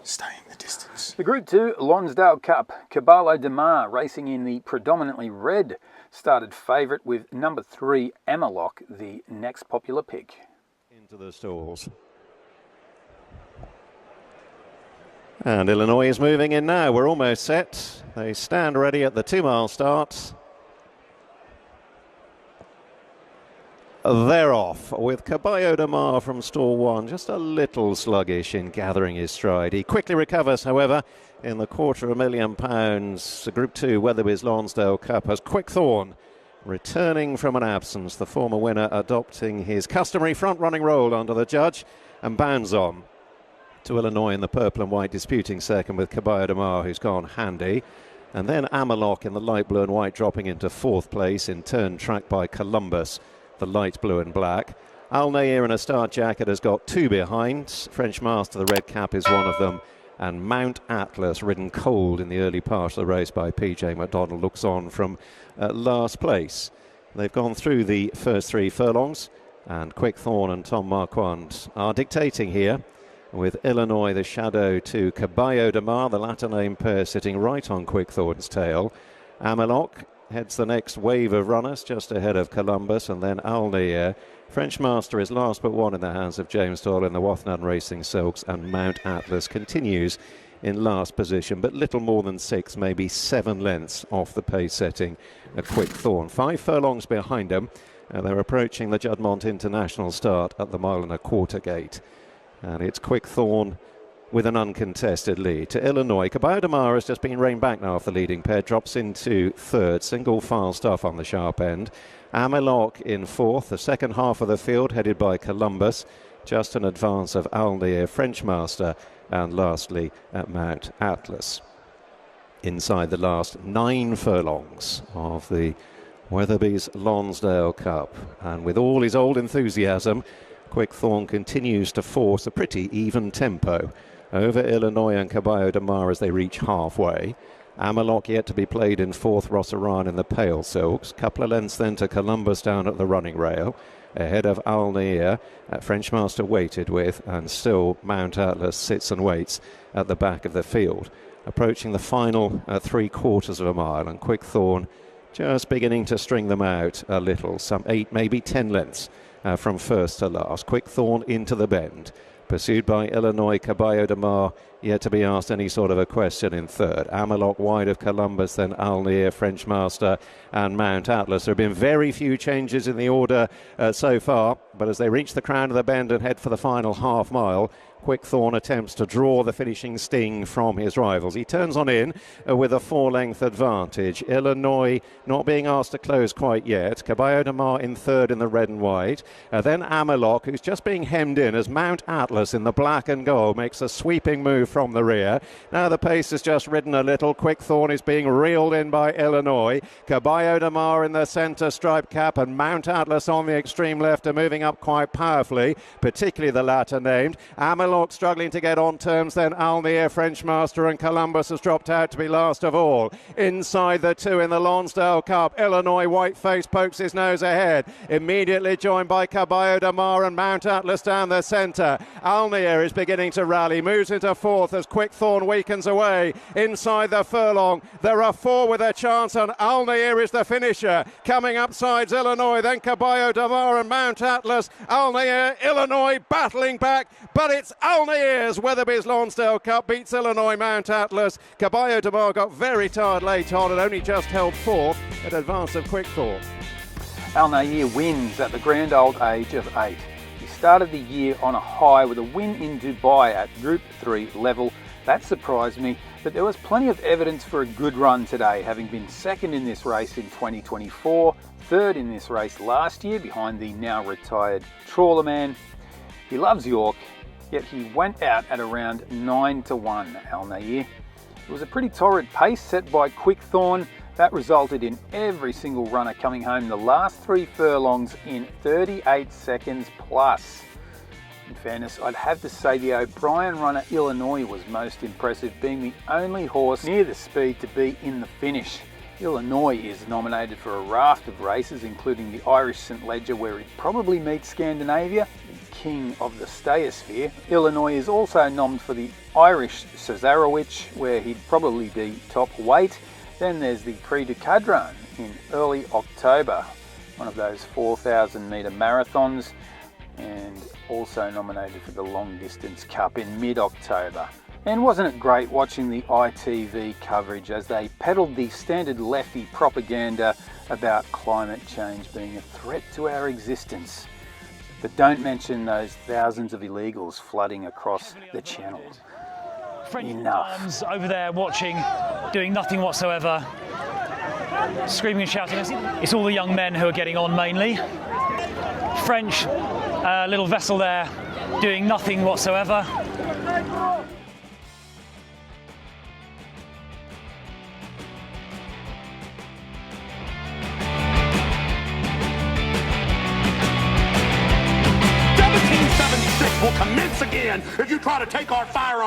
staying the distance. The Group 2 Lonsdale Cup, Caballo de Mar racing in the predominantly red, started favourite with number 3 Amiloc, the next popular pick. Into the stalls. And Illinois is moving in now. We're almost set. They stand ready at the 2-mile start. They're off with Caballo de Mar from stall 1, just a little sluggish in gathering his stride. He quickly recovers, however, in the £250,000 Group 2 Weatherby's Lonsdale Cup as Quickthorn, returning from an absence, the former winner adopting his customary front-running role under the judge, and bounds on to Illinois in the purple and white, disputing second with Caballo de Mar, who's gone handy. And then Amiloc in the light blue and white, dropping into 4th place, in turn tracked by Columbus, the light blue and black. Nayyir in a start jacket has got 2 behind. French Master, the red cap, is one of them. And Mount Atlas, ridden cold in the early part of the race by PJ McDonald, looks on from last place. They've gone through the first 3 furlongs, and Quickthorn and Tom Marquand are dictating here, with Illinois the shadow to Caballo de Mar, the latter named pair sitting right on Quickthorn's tail. Amiloc heads the next wave of runners just ahead of Columbus, and then Nayyir. French Master is last but one in the hands of James Doyle in the Wathnan Racing Silks, and Mount Atlas continues in last position, but little more than 6, maybe 7 lengths off the pace setting a Quickthorn. 5 furlongs behind them, and they're approaching the Juddmonte International start at the 1.25 mile gate. And it's Quickthorn with an uncontested lead to Illinois. Caballo de Mar has just been reined back now off the leading pair, drops into 3rd, single file stuff on the sharp end. Amiloc in 4th, the second half of the field headed by Columbus, just in advance of Nayyir, French Master, and lastly at Mount Atlas. Inside the last 9 furlongs of the Weatherby's Lonsdale Cup, and with all his old enthusiasm, Quickthorn continues to force a pretty even tempo over Illinois and Caballo de Mar as they reach halfway. Amiloc yet to be played in 4th, Rosaran in the pale silks. Couple of lengths then to Columbus down at the running rail, ahead of Nayyir, French Master waited with, and still Mount Atlas sits and waits at the back of the field. Approaching the final 3/4 mile, and Quickthorn just beginning to string them out a little, some 8, maybe 10 lengths from first to last. Quickthorn into the bend, pursued by Illinois. Caballo de Mar yet to be asked any sort of a question in 3rd. Amiloc wide of Columbus, then Nayyir, French Master, and Mount Atlas. There have been very few changes in the order so far, but as they reach the crown of the bend and head for the final half mile, Quickthorn attempts to draw the finishing sting from his rivals. He turns on in with a 4-length advantage. Illinois not being asked to close quite yet. Caballo de Mar in 3rd in the red and white. Then Amiloc, who's just being hemmed in as Mount Atlas in the black and gold makes a sweeping move from the rear. Now the pace has just ridden a little. Quickthorn is being reeled in by Illinois. Caballo de Mar in the centre stripe cap, and Mount Atlas on the extreme left are moving up quite powerfully, particularly the latter named. Amiloc struggling to get on terms, then Nayyir, French Master, and Columbus has dropped out to be last of all. Inside the 2 in the Lonsdale Cup, Illinois white-face pokes his nose ahead, immediately joined by Caballo de Mar and Mount Atlas down the centre. Nayyir is beginning to rally, moves into 4th as Quickthorn weakens away. Inside the furlong, there are 4 with a chance, and Nayyir is the finisher. Coming up sides Illinois, then Caballo de Mar and Mount Atlas. Nayyir, Illinois battling back, but it's Nayyir's Weatherby's Lonsdale Cup beats Illinois Mount Atlas. Caballo de Mar got very tired late on and only just held 4th at advance of Quickthorn. Nayyir wins at the grand old age of 8. He started the year on a high with a win in Dubai at Group 3 level. That surprised me, but there was plenty of evidence for a good run today, having been 2nd in this race in 2024, 3rd in this race last year behind the now retired trawler man. He loves York, yet he went out at around 9-1, Nayyir. It was a pretty torrid pace set by Quickthorn. That resulted in every single runner coming home the last 3 furlongs in 38 seconds plus. In fairness, I'd have to say the O'Brien runner Illinois was most impressive, being the only horse near the speed to be in the finish. Illinois is nominated for a raft of races, including the Irish St Leger, where it probably meets Scandinavia, the king of the steiosphere. Illinois is also nominated for the Irish Cesarewitch, where he'd probably be top weight. Then there's the Prix du Cadran in early October, one of those 4,000 metre marathons, and also nominated for the Long Distance Cup in mid-October. And wasn't it great watching the ITV coverage as they peddled the standard lefty propaganda about climate change being a threat to our existence? But don't mention those thousands of illegals flooding across the channel. Enough. Over there watching, doing nothing whatsoever, screaming and shouting. It's all the young men who are getting on mainly. French little vessel there doing nothing whatsoever. Will commence again if you try to take our firearms.